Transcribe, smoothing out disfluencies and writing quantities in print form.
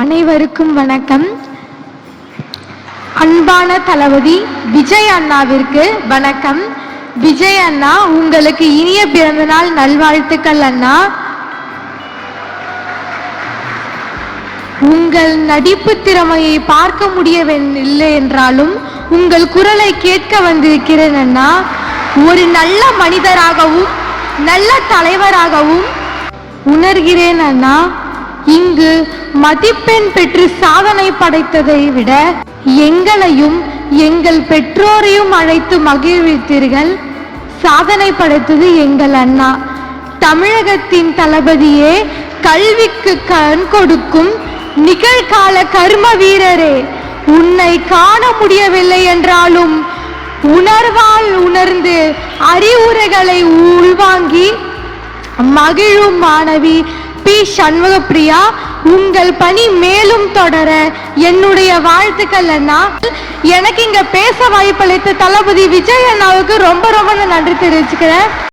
அனைவருக்கும் வணக்கம். அன்பான தளபதி விஜய் அண்ணாவிற்கு வணக்கம். விஜய் அண்ணா, உங்களுக்கு இனிய பிறந்தநாள் நல்வாழ்த்துக்கள் அண்ணா. உங்கள் நடிப்பு திறமையை பார்க்க முடியவில்லை என்றாலும் உங்கள் குரலை கேட்க வந்திருக்கிறேன் அண்ணா. ஒரு நல்ல மனிதராகவும் நல்ல தலைவராகவும் உணர்கிறேன் அண்ணா. இங்கு மதிப்பெண் பெற்று சாதனை படைத்ததை விட எங்களையும் எங்கள் பெற்றோரையும் அழைத்து மகிழ்வித்தீர்கள். சாதனை படைத்தது எங்கள் அண்ணா. தமிழகத்தின் தளபதியே, கல்விக்கு கண் கொடுக்கும் நிகழ்கால கர்ம வீரரே, உன்னை காண முடியவில்லை என்றாலும் உணர்வால் உணர்ந்து அறிவுரைகளை உள்வாங்கி மகிழும் மாணவி பி. சண்முகப்பிரியா, உங்கள் பணி மேலும் தொடர என்னுடைய வாழ்த்துக்கள் அண்ணா. எனக்கு இங்க பேச வாய்ப்பளித்த தளபதி விஜய் அண்ணாவுக்கு ரொம்ப ரொம்ப நன்றி தெரிவிச்சுக்கிறேன்.